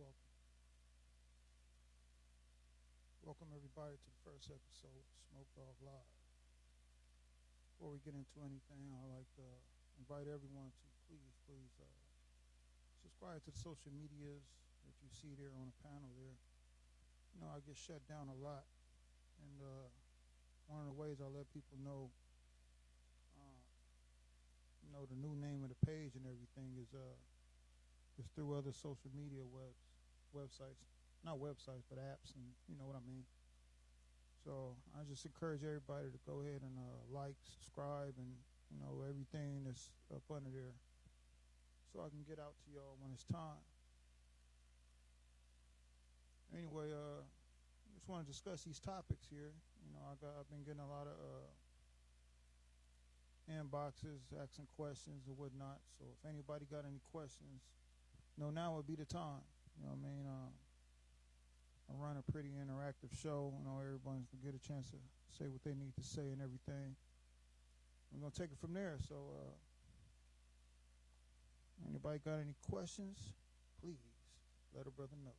welcome. Welcome everybody to the first episode of SMOKEDOGG LiVE. Before we get into anything, I'd like to invite everyone to please subscribe to the social medias that you see there on the panel there. You know, I get shut down a lot, and one of the ways I let people know, the new name of the page and everything is through other social media websites, not websites, but apps, and you know what I mean. So I just encourage everybody to go ahead and like, subscribe, and everything that's up under there, so I can get out to y'all when it's time. Anyway, just want to discuss these topics here. You know, I've been getting a lot of inboxes asking questions and whatnot. So if anybody got any questions, now would be the time. You know what I mean? I run a pretty interactive show. Everybody's gonna get a chance to say what they need to say and everything. We're gonna take it from there. So, anybody got any questions? Please let a brother know.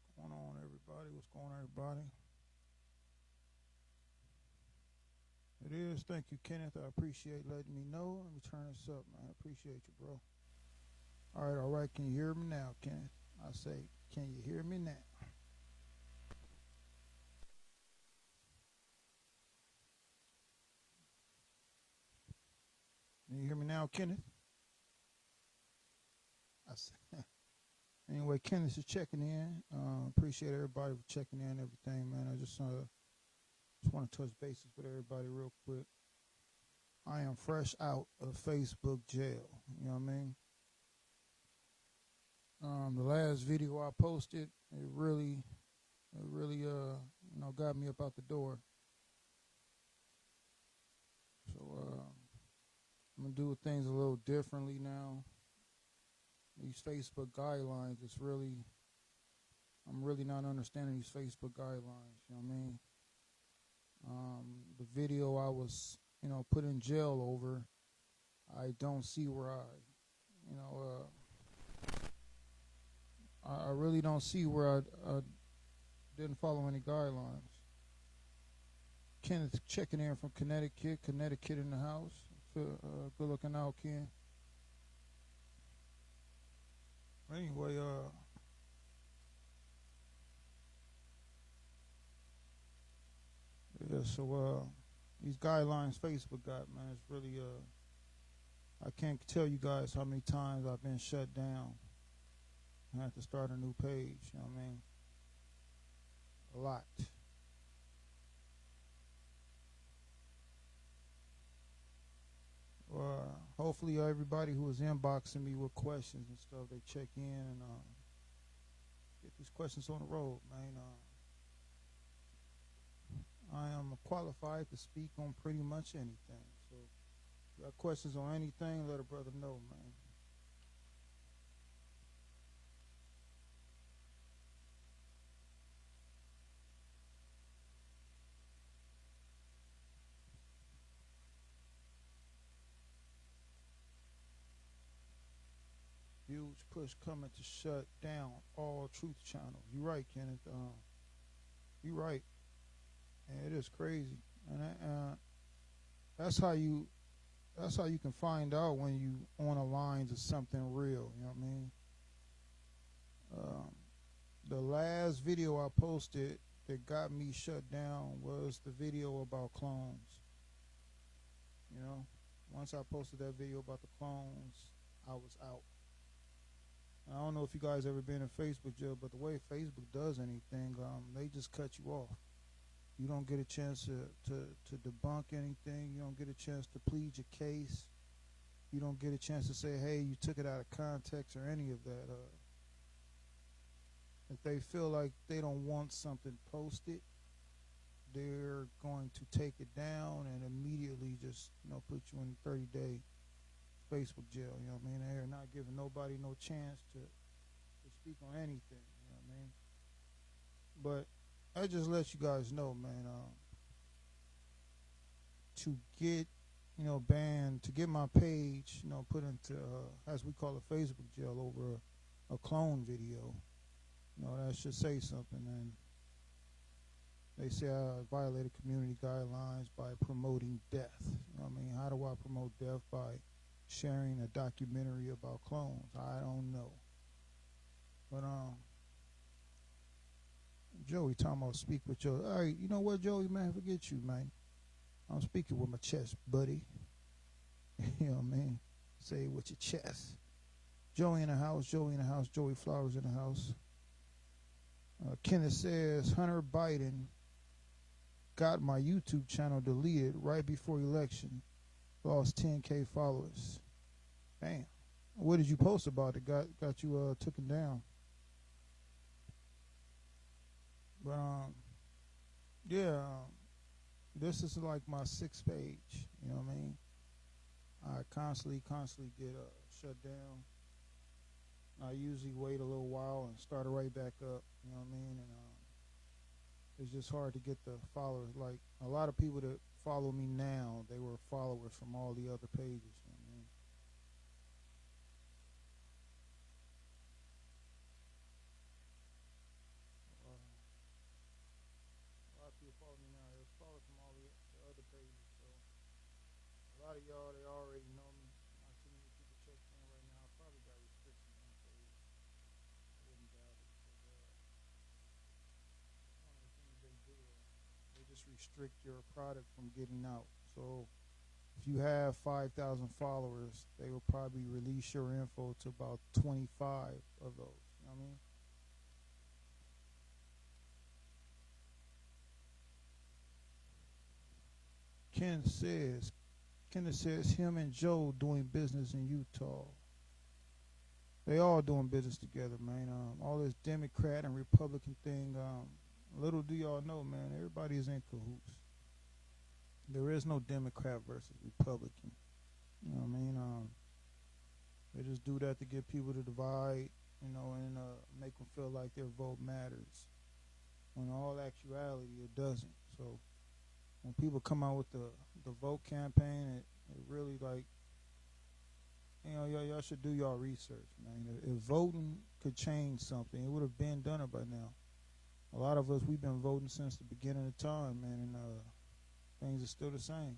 What's going on, everybody? What's going on, everybody? It is. Thank you, Kenneth. I appreciate letting me know. Let me turn this up, man. I appreciate you, bro. All right. Can you hear me now, Kenneth? I say, can you hear me now? Can you hear me now, Kenneth? I say, anyway, Kenneth is checking in. Appreciate everybody for checking in and everything, man. I just want to touch bases with everybody real quick. I am fresh out of Facebook jail. You know what I mean? The last video I posted, it really got me up out the door. So I'm gonna do things a little differently now. These Facebook guidelines, I'm really not understanding these Facebook guidelines. You know what I mean? The video I was, put in jail over, I don't see where I really don't see where I didn't follow any guidelines. Kenneth checking in from Connecticut in the house. Good looking out, Ken. Anyway, yeah, so these guidelines Facebook got, man, it's really I can't tell you guys how many times I've been shut down. I had to start a new page, you know what I mean? A lot. Hopefully everybody who is inboxing me with questions and stuff, they check in and get these questions on the road, man. I am qualified to speak on pretty much anything. So if you got questions on anything, let a brother know, man. Huge push coming to shut down all truth channels. You're right, Kenneth. You're right. And it is crazy. And that's how you can find out when you on the lines of something real. You know what I mean? The last video I posted that got me shut down was the video about clones. Once I posted that video about the clones, I was out. I don't know if you guys ever been in Facebook jail, but the way Facebook does anything, they just cut you off. You don't get a chance to debunk anything. You don't get a chance to plead your case. You don't get a chance to say, hey, you took it out of context or any of that. If they feel like they don't want something posted, they're going to take it down and immediately just put you in 30-day Facebook jail. You know what I mean? They're not giving nobody no chance to speak on anything. You know what I mean? But I just let you guys know, man. To get, banned, to get my page, put into, as we call it, Facebook jail over a clone video. That should say something. And they say I violated community guidelines by promoting death. How do I promote death? By sharing a documentary about clones. I don't know. But Joey talking about speak with Joey. All right, you know what, Joey, man, forget you, man. I'm speaking with my chest, buddy. You know what I mean? Say it with your chest. Joey in the house, Joey Flowers in the house. Kenneth says, Hunter Biden got my YouTube channel deleted right before election. Lost 10K followers. Damn. What did you post about it? Got you taken down? But yeah, this is like my 6th page. You know what I mean? I constantly get shut down. I usually wait a little while and start it right back up. You know what I mean? And it's just hard to get the followers. Like a lot of people that follow me now, they were followers from all the other pages. You know what I mean? A lot of people follow me now. They're followers from all the other pages. So a lot of y'all, they already know me. Not too many people checking in right now. I probably got restrictions on the page. I wouldn't doubt it. One of the things they do, they just restrict your product from getting out. So if you have 5,000 followers, they will probably release your info to about 25 of those. You know what I mean? Kenneth says him and Joe doing business in Utah. They all doing business together, man. All this Democrat and Republican thing, little do y'all know, man, everybody is in cahoots. There is no Democrat versus Republican. You know what I mean? They just do that to get people to divide, and make them feel like their vote matters. When in all actuality, it doesn't. So when people come out with the vote campaign, it really like, y'all should do y'all research, man. If voting could change something, it would have been done by now. A lot of us, we've been voting since the beginning of time, man, and things are still the same.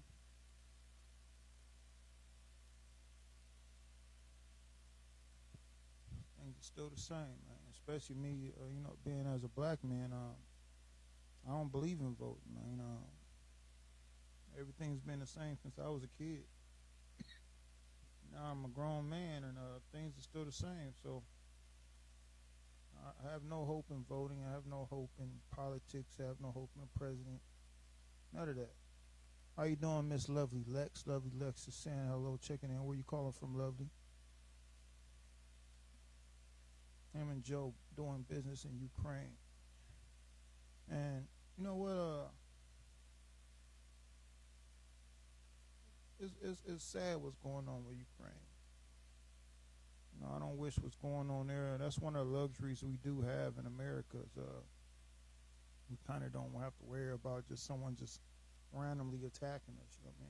Things are still the same, man. Especially me, being as a black man, I don't believe in voting, man. Everything's been the same since I was a kid. Now I'm a grown man, and things are still the same. So I have no hope in voting. I have no hope in politics. I have no hope in the president. None of that. How you doing, Miss Lovely Lex? Lovely Lex is saying hello, checking in. Where you calling from, Lovely? Him and Joe doing business in Ukraine. And you know what? It's sad what's going on with Ukraine. I don't wish what's going on there. That's one of the luxuries we do have in America. We kind of don't have to worry about just someone just randomly attacking us. You know what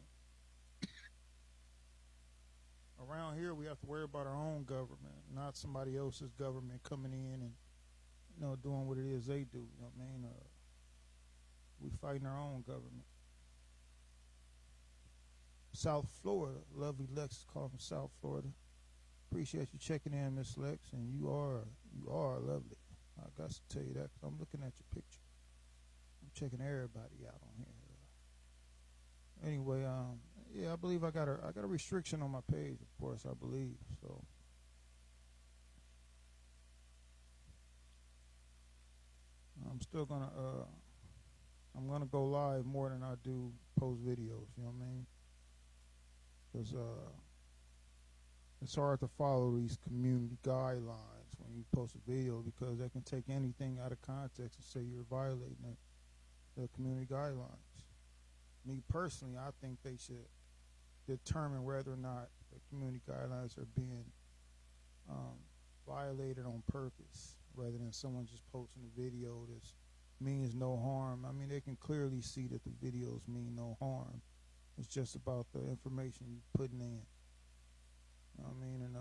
I mean? Around here, we have to worry about our own government, not somebody else's government coming in and doing what it is they do. You know what I mean? We fighting our own government. South Florida, lovely Lex is calling from South Florida. Appreciate you checking in, Miss Lex, and you are lovely. I got to tell you that because I'm looking at your picture. I'm checking everybody out on here. Anyway, yeah, I believe I got a restriction on my page, of course, I believe. So I'm still gonna go live more than I do post videos. You know what I mean? Because it's hard to follow these community guidelines when you post a video because they can take anything out of context and say you're violating the community guidelines. Me personally, I think they should determine whether or not the community guidelines are being violated on purpose rather than someone just posting a video that's means no harm. I mean, they can clearly see that the videos mean no harm. It's just about the information you're putting in. You know what I mean? And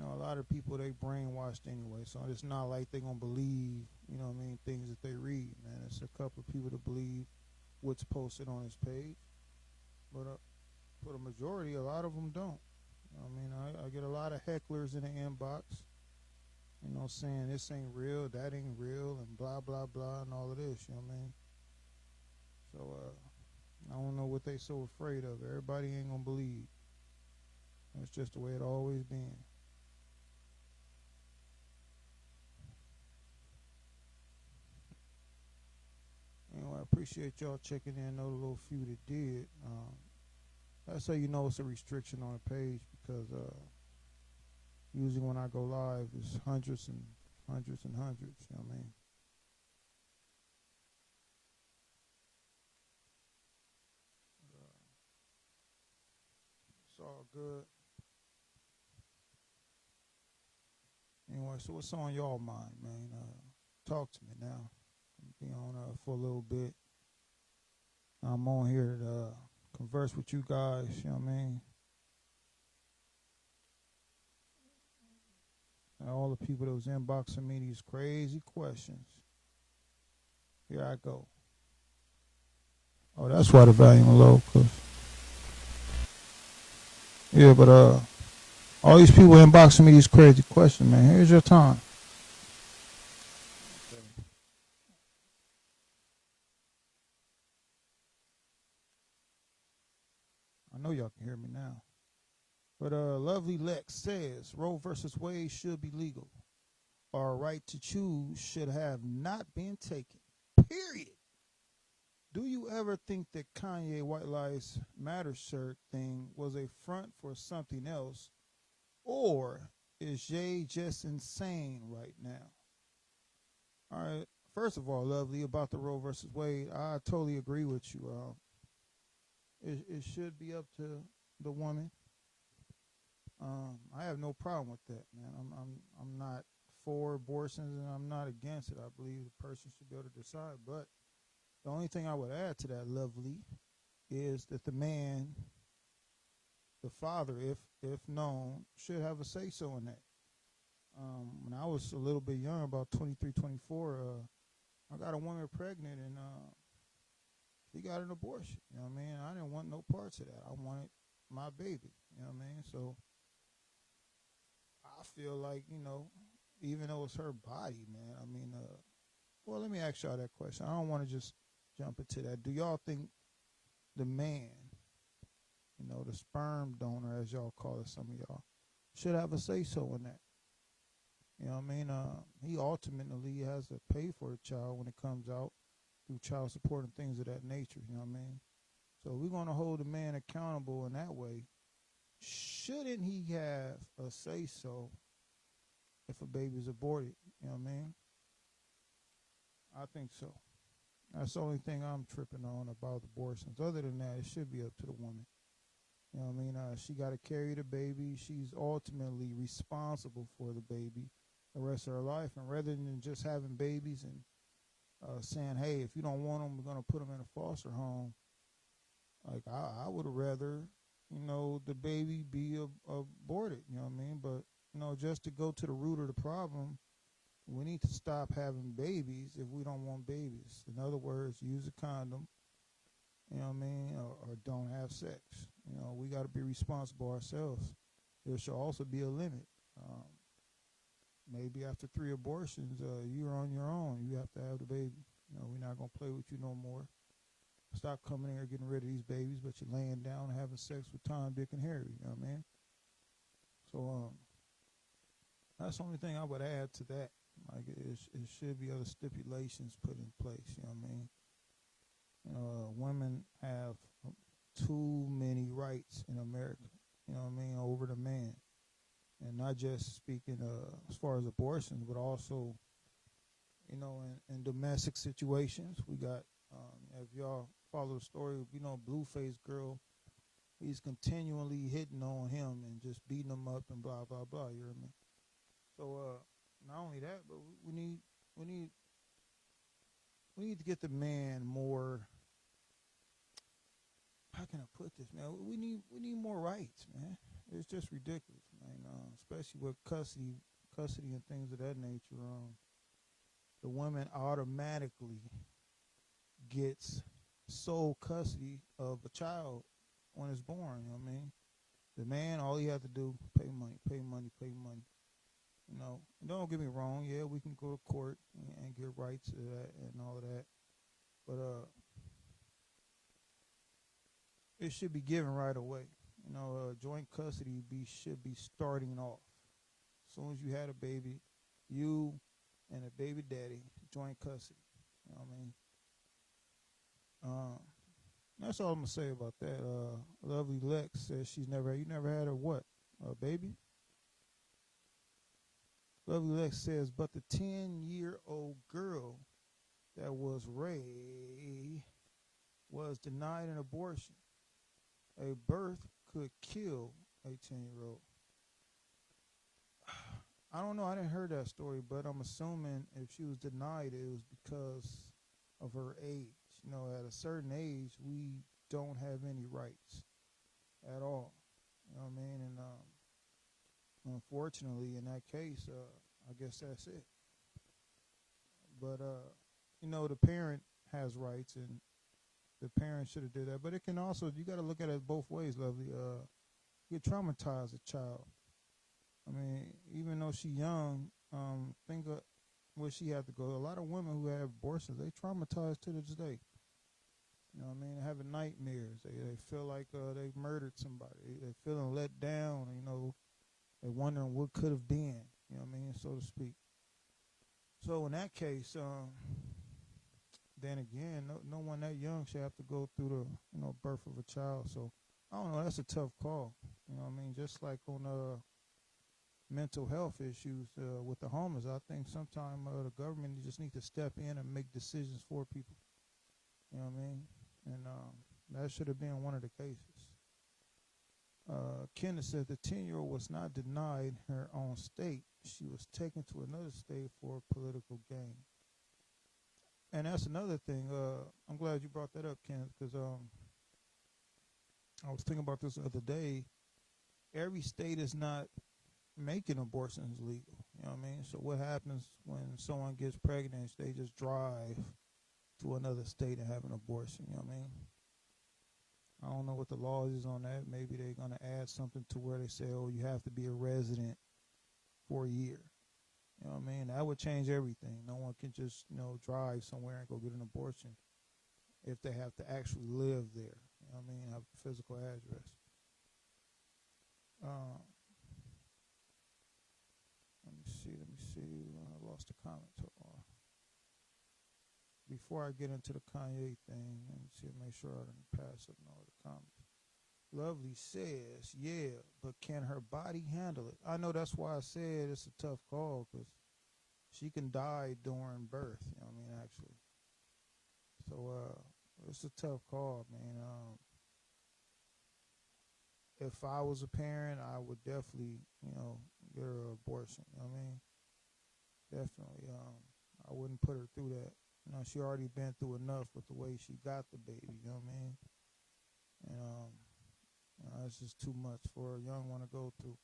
a lot of people, they brainwashed anyway, so it's not like they're gonna believe, things that they read, man. It's a couple of people that believe what's posted on his page, but for the majority, a lot of them don't. I get a lot of hecklers in the inbox, saying this ain't real, that ain't real, and blah blah blah, and all of this. You know what I mean? So I don't know what they so afraid of. Everybody ain't gonna believe. That's just the way it always been. Anyway, I appreciate y'all checking in. Know the little few that did. That's how you know it's a restriction on the page, because usually when I go live, it's hundreds and hundreds and hundreds. You know what I mean? It's all good. Anyway, so what's on y'all mind, man? Talk to me now. Be on for a little bit. I'm on here to converse with you guys. You know what I mean? And all the people that was inboxing me these crazy questions. Here I go. Oh, that's why the volume low. Yeah, but all these people inboxing me these crazy questions, man. Here's your time. I know y'all can hear me now. But Lovely Lex says Roe versus Wade should be legal. Our right to choose should have not been taken. Period. Do you ever think that Kanye White Lives Matter shirt thing was a front for something else? Or is Jay just insane right now? All right. First of all, Lovely, about the Roe versus Wade, I totally agree with you. It should be up to the woman. I have no problem with that, man. I'm not for abortions, and I'm not against it. I believe the person should be able to decide. But the only thing I would add to that, Lovely, is that the man, the father, if known, should have a say so in that. When I was a little bit young, about 23, 24, I got a woman pregnant, and she got an abortion. You know what I mean? I didn't want no parts of that. I wanted my baby. You know what I mean? So I feel like, even though it's her body, man, well, let me ask y'all that question. I don't want to just jump into that. Do y'all think the man, the sperm donor, as y'all call it, some of y'all, should have a say-so in that? You know what I mean? He ultimately has to pay for the child when it comes out through child support and things of that nature. You know what I mean? So we're going to hold the man accountable in that way. Shouldn't he have a say-so if a baby's aborted? You know what I mean? I think so. That's the only thing I'm tripping on about abortions. Other than that, it should be up to the woman. You know what I mean? She got to carry the baby. She's ultimately responsible for the baby the rest of her life. And rather than just having babies and saying, hey, if you don't want them, we're going to put them in a foster home, like I would rather, the baby be aborted. You know what I mean? But, just to go to the root of the problem, we need to stop having babies if we don't want babies. In other words, use a condom, you know what I mean, or don't have sex. We got to be responsible ourselves. There should also be a limit. Maybe after 3 abortions, you're on your own. You have to have the baby. We're not going to play with you no more. Stop coming in here getting rid of these babies, but you're laying down and having sex with Tom, Dick, and Harry. You know what I mean? So that's the only thing I would add to that. Like it should be other stipulations put in place. You know what I mean? Women have too many rights in America. You know what I mean? Over the man, and not just speaking as far as abortions, but also, in domestic situations. We got, if y'all follow the story, Blueface Girl. He's continually hitting on him and just beating him up and blah blah blah. You hear me? So not only that, but we need we need to get the man more. How can I put this, man? We need more rights, man. It's just ridiculous, man. Especially with custody and things of that nature. The woman automatically gets sole custody of a child when it's born. You know what I mean? The man, all he had to do, pay money, pay money, pay money. You know, and don't get me wrong. Yeah, we can go to court and get rights to that and all of that, but it should be given right away. You know, joint custody should be starting off. As soon as you had a baby, you and a baby daddy, joint custody. You know what I mean? That's all I'm gonna say about that. Lovely Lex says you never had a what? A baby? Lovely Lex says, but the 10-year-old girl that was Ray was denied an abortion. A birth could kill a 10-year-old. I don't know. I didn't hear that story, but I'm assuming if she was denied, it was because of her age. You know, at a certain age, we don't have any rights at all. You know what I mean? And unfortunately, in that case, I guess that's it. But you know, the parent has rights, and the parent should have did that. But it can also, you got to look at it both ways, Lovely. You traumatize a child. I mean, even though she's young, think of where she had to go. A lot of women who have abortions, they traumatized to this day. You know what I mean? They're having nightmares. They feel like they murdered somebody. They're feeling let down. You know, they're wondering what could have been. You know what I mean, so to speak. So in that case, then again, no one that young should have to go through the birth of a child. So I don't know. That's a tough call. You know what I mean? Just like on mental health issues with the homeless, I think sometimes the government just needs to step in and make decisions for people. You know what I mean? And that should have been one of the cases. Kenneth said the 10-year-old was not denied her own state. She was taken to another state for political gain. And that's another thing. I'm glad you brought that up, Kenneth, because I was thinking about this the other day. Every state is not making abortions legal. You know what I mean? So what happens when someone gets pregnant? They just drive to another state and have an abortion. You know what I mean? I don't know what the law is on that. Maybe they're going to add something to where they say, oh, you have to be a resident for a year. You know what I mean? That would change everything. No one can just, drive somewhere and go get an abortion if they have to actually live there. You know what I mean? Have a physical address. Let me see. I lost the comment. Before I get into the Kanye thing, let me see, make sure I didn't pass up all the comments. Lovely says, yeah, but can her body handle it? I know that's why I said it's a tough call, because she can die during birth, you know what I mean, actually. So it's a tough call, man. If I was a parent, I would definitely, get her an abortion, you know what I mean? Definitely. I wouldn't put her through that. She already been through enough with the way she got the baby, you know what I mean? And it's just too much for a young one to go through.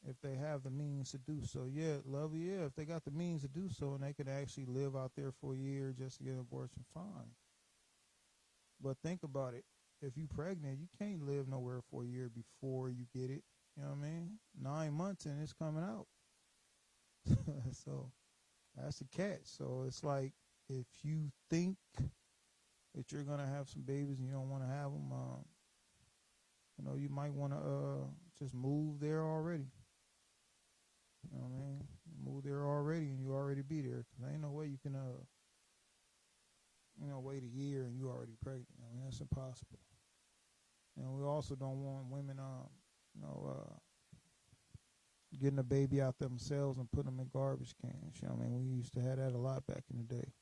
If they have the means to do so, yeah, Lovely, yeah, if they got the means to do so and they could actually live out there for a year just to get an abortion, fine. But think about it. If you're pregnant, you can't live nowhere for a year before you get it, you know what I mean? 9 months and it's coming out. So that's the catch. So it's like, if you think that you're going to have some babies and you don't want to have them, you might want to just move there already. You know what I mean? Move there already and you already be there. Because ain't no way you can, wait a year and you already pregnant. I mean, that's impossible. And we also don't want women, getting a baby out themselves and putting them in garbage cans. You know what I mean? We used to have that a lot back in the day.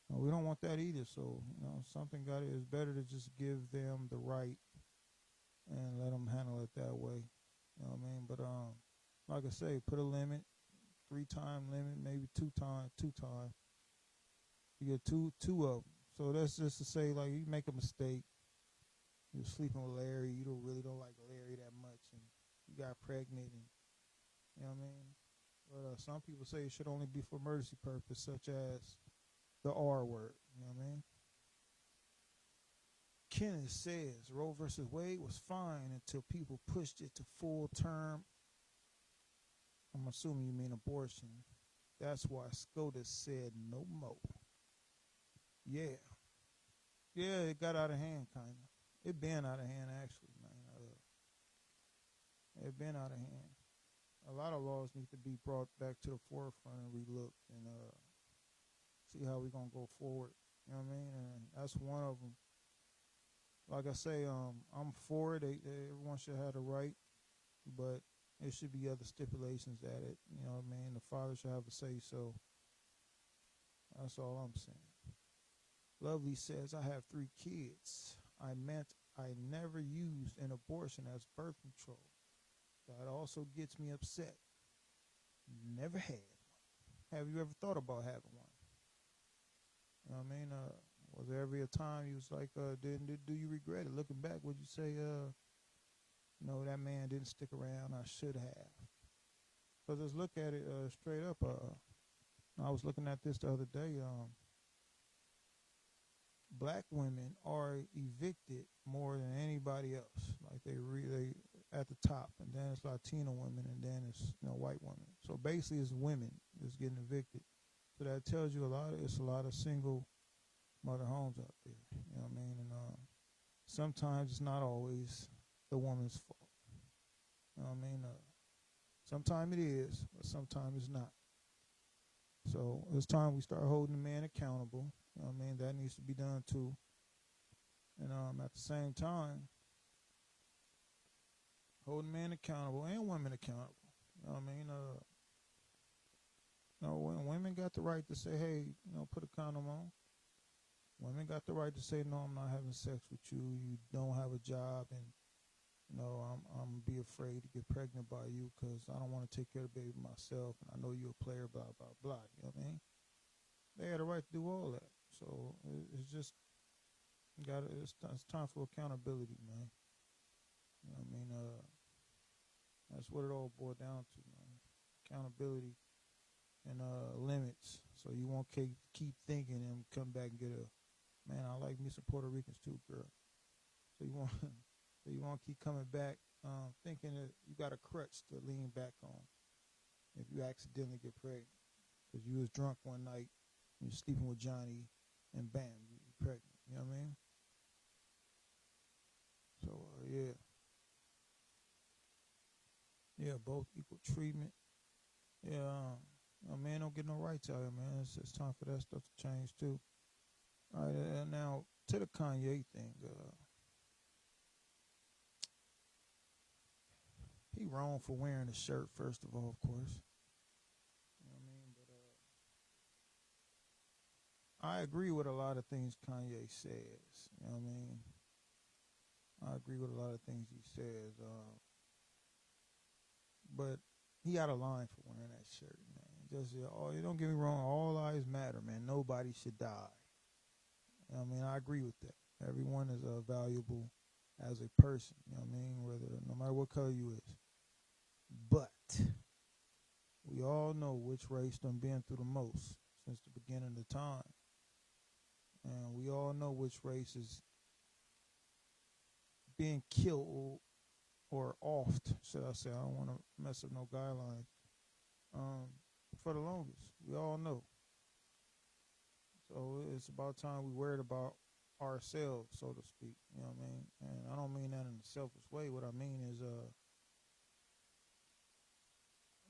We don't want that either. So, it's better to just give them the right and let them handle it that way. You know what I mean? But like I say, put a limit, 3-time limit, maybe two time. You get two of them. So that's just to say, like, you make a mistake. You're sleeping with Larry. You don't like Larry that much, and you got pregnant, and you know what I mean. But some people say it should only be for emergency purpose, such as the R word. You know what I mean. Kenneth says Roe versus Wade was fine until people pushed it to full term. I'm assuming you mean abortion. That's why SCOTUS said no more. Yeah. Yeah, it got out of hand, kind of. It been out of hand, actually, man. It been out of hand. A lot of laws need to be brought back to the forefront and relooked and see how we're going to go forward. You know what I mean? And that's one of them. Like I say, I'm for it. Everyone should have the right, but there should be other stipulations at it. You know what I mean? The father should have a say so. That's all I'm saying. Lovely says, I have 3 kids. I meant I never used an abortion as birth control. That also gets me upset. Never had one. Have you ever thought about having one? You know what I mean? Was there ever a time you was like, do you regret it? Looking back, would you say, no, that man didn't stick around, I should have? Because let's look at it straight up. I was looking at this the other day. Black women are evicted more than anybody else. Like they at the top, and then it's Latino women, and then it's white women. So basically, it's women that's getting evicted. So that tells you it's a lot of single mother homes out there. You know what I mean? And sometimes it's not always the woman's fault. You know what I mean? Sometimes it is, but sometimes it's not. So it's time we start holding the man accountable. You know what I mean? That needs to be done too. And at the same time, holding men accountable and women accountable. You know what I mean? When women got the right to say, hey, put a condom on. Women got the right to say, no, I'm not having sex with you. You don't have a job, and I'm be afraid to get pregnant by you because I don't want to take care of the baby myself, and I know you're a player, blah, blah, blah. You know what I mean? They had a right to do all that. So it's just, it's time for accountability, man. You know what I mean? That's what it all boiled down to, man. Accountability and limits. So you won't keep thinking and come back and get man, I like me some Puerto Ricans too, girl. So you won't keep coming back thinking that you got a crutch to lean back on if you accidentally get pregnant. Because you was drunk one night, you're sleeping with Johnny, and bam, you're pregnant. You know what I mean? So, yeah. Yeah, both equal treatment. Yeah, man don't get no rights out here, man. It's time for that stuff to change, too. All right, now, to the Kanye thing. He wrong for wearing a shirt, first of all, of course. You know what I mean? But I agree with a lot of things Kanye says. You know what I mean? I agree with a lot of things he says. But he out of line for wearing that shirt, man. Just, don't get me wrong, all lives matter, man. Nobody should die. You know what I mean? I agree with that. Everyone is valuable as a person. You know what I mean? No matter what color you is. But we all know which race done been through the most since the beginning of the time. And we all know which race is being killed or offed, should I say. I don't want to mess up no guidelines. For the longest. We all know. So it's about time we worried about ourselves, so to speak. You know what I mean? And I don't mean that in a selfish way. What I mean is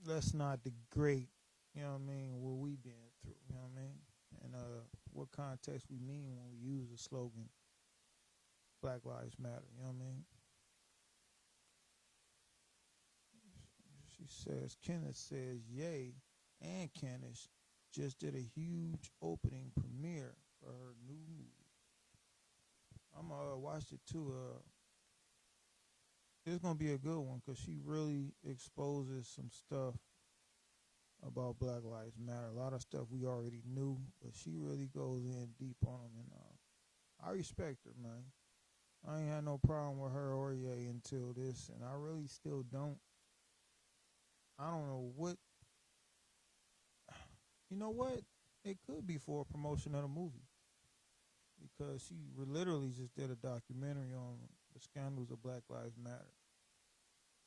let's not degrade, you know what I mean, what we been through, you know what I mean? And what context we mean when we use the slogan Black Lives Matter, you know what I mean? She says, Kenneth says, Ye and Kenneth just did a huge opening premiere for her new movie. I'm going to watch it too. It's going to be a good one because she really exposes some stuff about Black Lives Matter. A lot of stuff we already knew, but she really goes in deep on them, and I respect her, man. I ain't had no problem with her or Ye until this, and I really still don't. I don't know what. You know what? It could be for a promotion of the movie, because she literally just did a documentary on the scandals of Black Lives Matter.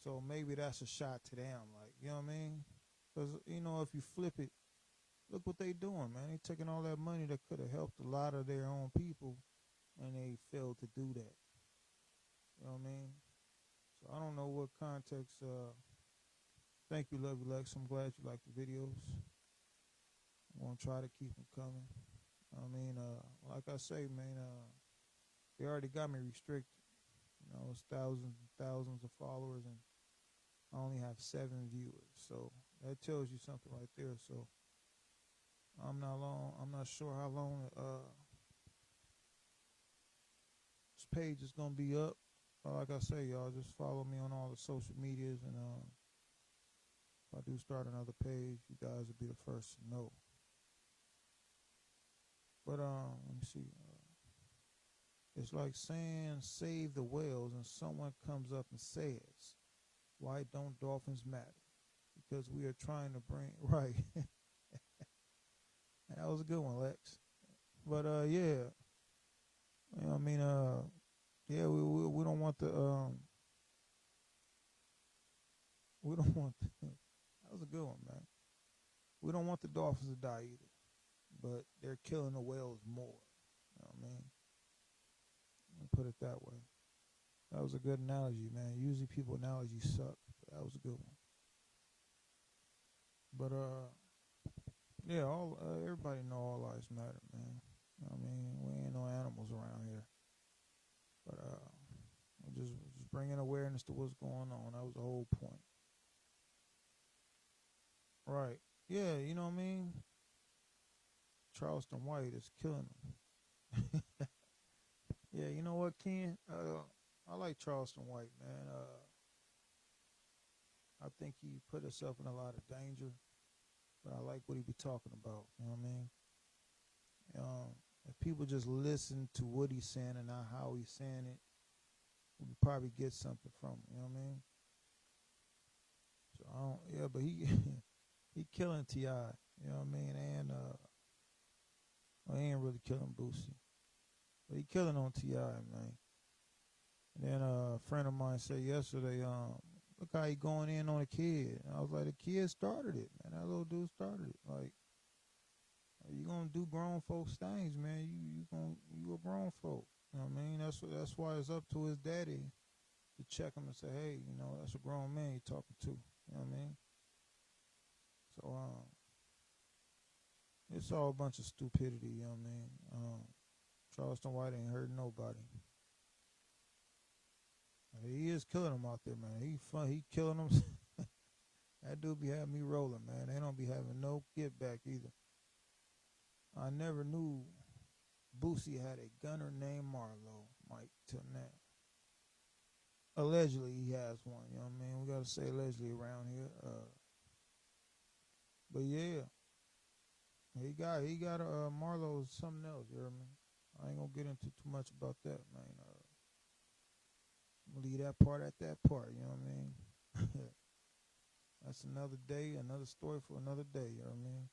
So maybe that's a shot to them, like, you know what I mean? Because, you know, if you flip it, look what they doing, man. They taking all that money that could have helped a lot of their own people, and they failed to do that. You know what I mean? So I don't know what context. Thank you, Love You Lex. I'm glad you like the videos. I'm going to try to keep them coming. I mean, like I say, man, they already got me restricted. You know, it's thousands and thousands of followers, and I only have 7 viewers. So that tells you something right there. So I'm not sure how long this page is gonna be up. Like I say, y'all just follow me on all the social medias, and if I do start another page, you guys will be the first to know. But let me see. It's like saying save the whales, and someone comes up and says, "Why don't dolphins matter?" Because we are trying to bring right. That was a good one, Lex. But yeah, you know, I mean, yeah, we don't want the we don't want the, that was a good one, man. We don't want the dolphins to die either, but they're killing the whales more. You know what I mean? Put it that way. That was a good analogy, man. Usually people analogies suck, but that was a good one. But yeah, all everybody know all lives matter, man. You know what I mean? We ain't no animals around here. But just bringing awareness to what's going on. That was the whole point. Right. Yeah, you know what I mean? Charleston White is killing them. Yeah, you know what, Ken? I like Charleston White, man. I think he put himself in a lot of danger, but I like what he be talking about. You know what I mean? If people just listen to what he's saying and not how he's saying it, we could probably get something from it. You know what I mean? So I don't. Yeah, but he he killing Ti. You know what I mean? And well, he ain't really killing Boosie, but he killing on Ti, man. And then a friend of mine said yesterday, look how he going in on a kid. And I was like, the kid started it, man. That little dude started it. Like, you gonna do grown folks things, man. You a grown folk. You know what I mean? That's why it's up to his daddy to check him and say, hey, you know, that's a grown man you're talking to. You know what I mean? So it's all a bunch of stupidity. You know what I mean? Charleston White ain't hurting nobody. He is killing them out there, man. He fun. He killing them. That dude be having me rolling, man. They don't be having no get back either. I never knew Boosie had a gunner named Marlo, Mike, till now. Allegedly, he has one. You know what I mean? We gotta say allegedly around here. But yeah, he got Marlo is something else. You know what I mean? I ain't gonna get into too much about that, man. Leave that part at that part. You know what I mean? That's another day, another story for another day. You know what I mean?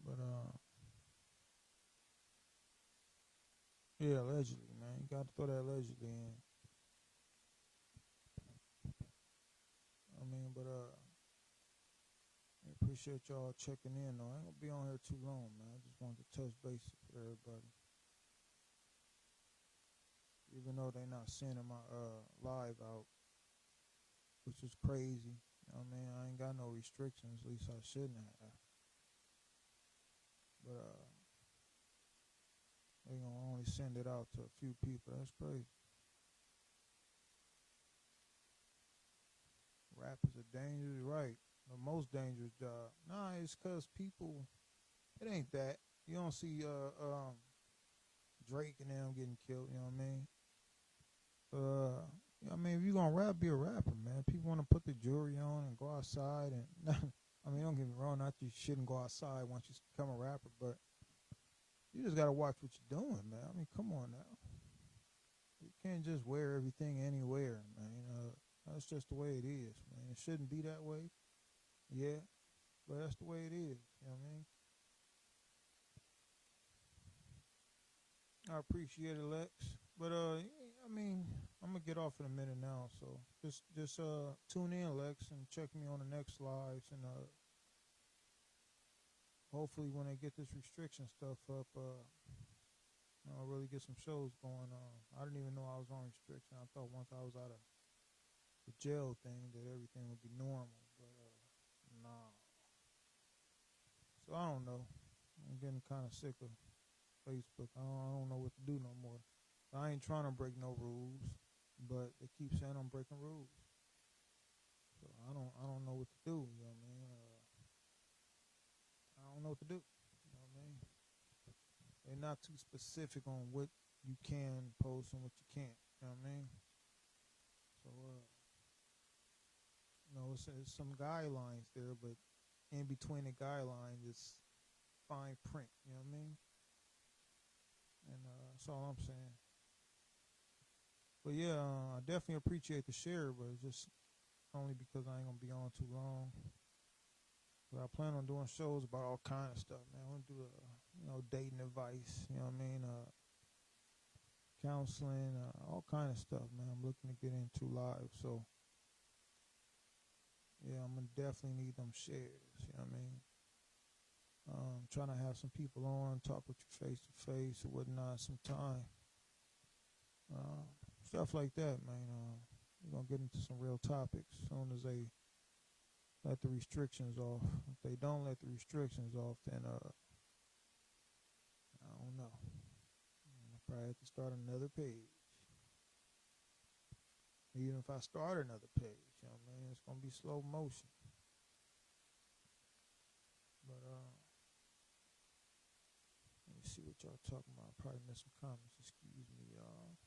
But yeah, allegedly, man. You got to throw that allegedly in. I mean, but I appreciate y'all checking in. Though I ain't gonna be on here too long, man. I just wanted to touch base with everybody. Even though they not sending my live out, which is crazy. You know what I mean? I ain't got no restrictions. At least I shouldn't have. But they gonna only send it out to a few people. That's crazy. Rap is a dangerous, right? The most dangerous job. Nah, it's cause people. It ain't that. You don't see Drake and them getting killed. You know what I mean? I mean, if you're gonna rap, be a rapper, man. People want to put the jewelry on and go outside, and I mean, don't get me wrong, not that you shouldn't go outside once you become a rapper, but you just gotta watch what you're doing, man. I mean, come on now, you can't just wear everything anywhere, man. That's just the way it is, man. It shouldn't be that way, yeah, but that's the way it is. You know what I mean? I appreciate it, Lex. But I mean, I'm gonna get off in a minute now, so just tune in, Lex, and check me on the next lives, and hopefully when they get this restriction stuff up, I'll really get some shows going on. I didn't even know I was on restriction. I thought once I was out of the jail thing that everything would be normal, but nah. So I don't know. I'm getting kind of sick of Facebook. I don't know what to do no more. I ain't trying to break no rules, but they keep saying I'm breaking rules. So I don't know what to do. You know what I mean? I don't know what to do. You know what I mean? They're not too specific on what you can post and what you can't. You know what I mean? So it's some guidelines there, but in between the guidelines, it's fine print. You know what I mean? And that's all I'm saying. But yeah, I definitely appreciate the share, but it's just only because I ain't gonna be on too long. But I plan on doing shows about all kind of stuff, man. I want to do dating advice, you know what I mean, counseling, all kind of stuff, man. I'm looking to get into live, so yeah, I'm gonna definitely need them shares, you know what I mean. Trying to have some people on, talk with you face to face or whatnot sometime. Stuff like that, man. We're going to get into some real topics as soon as they let the restrictions off. If they don't let the restrictions off, then I don't know. I'll probably have to start another page. Even if I start another page, you know what I mean? It's going to be slow motion. But let me see what y'all talking about. I probably missed some comments. Excuse me, y'all.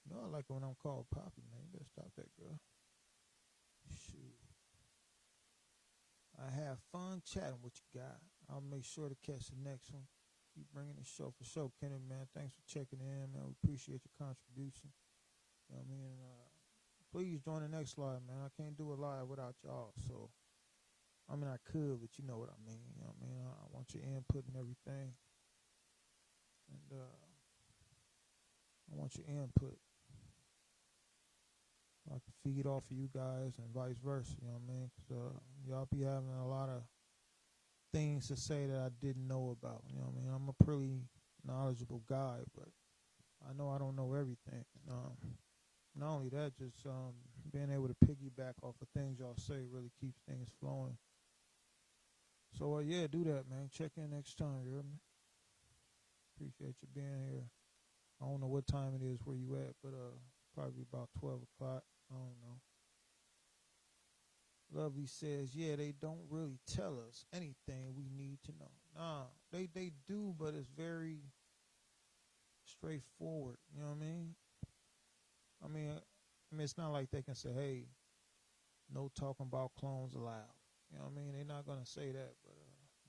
You know I like it when I'm called Poppy, man. You better stop that, girl. Shoot. I have fun chatting with you guys. I'll make sure to catch the next one. Keep bringing the show for show, Kenneth, man. Thanks for checking in, man. We appreciate your contribution. You know what I mean? Please join the next live, man. I can't do a live without y'all. So, I mean, I could, but you know what I mean. You know what I mean? I want your input and everything. And I want your input. I can feed off of you guys and vice versa, you know what I mean? Because y'all be having a lot of things to say that I didn't know about, you know what I mean? I'm a pretty knowledgeable guy, but I know I don't know everything. Not only that, just being able to piggyback off of things y'all say really keeps things flowing. So, yeah, do that, man. Check in next time, you hear me? Appreciate you being here. I don't know what time it is where you at, but probably about 12 o'clock. I don't know. Lovely says, yeah, they don't really tell us anything we need to know. Nah, they do, but it's very straightforward. You know what I mean? I mean, it's not like they can say, hey, no talking about clones allowed. You know what I mean? They're not going to say that, but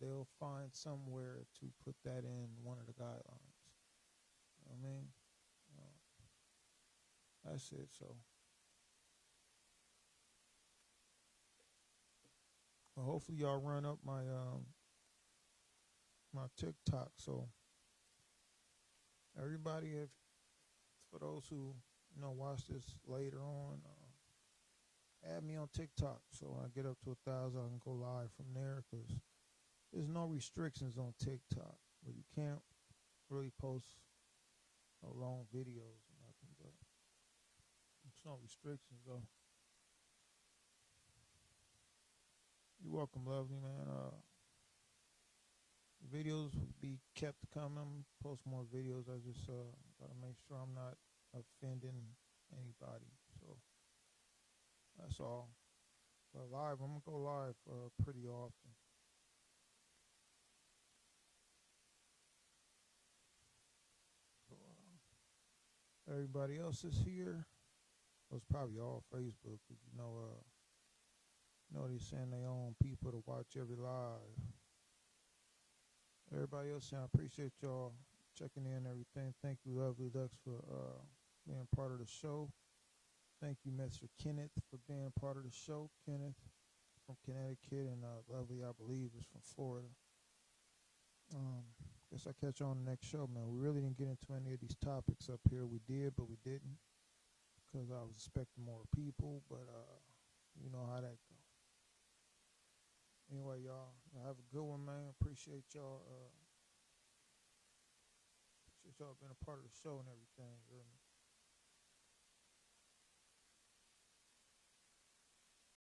they'll find somewhere to put that in one of the guidelines. You know what I mean? That's it, so. Well, hopefully y'all run up my my TikTok, so everybody, if for those who watch this later on, add me on TikTok so I get up to 1,000. I can go live from there because there's no restrictions on TikTok, but you can't really post no long videos or nothing. But there's no restrictions though. You're welcome, lovely man. Videos will be kept coming. Post more videos. I just gotta make sure I'm not offending anybody. So that's all. But live, I'm gonna go live pretty often. So everybody else is here. It was probably all Facebook. They send their own people to watch every live. Everybody else, I appreciate y'all checking in and everything. Thank you, Lovely Ducks, for being part of the show. Thank you, Mr. Kenneth, for being part of the show. Kenneth from Connecticut, and Lovely, I believe, is from Florida. Guess I'll catch you on the next show, man. We really didn't get into any of these topics up here. We did, but we didn't, because I was expecting more people, but you know how that goes. Anyway, y'all, have a good one, man. Appreciate y'all being a part of the show and everything. You know what I mean?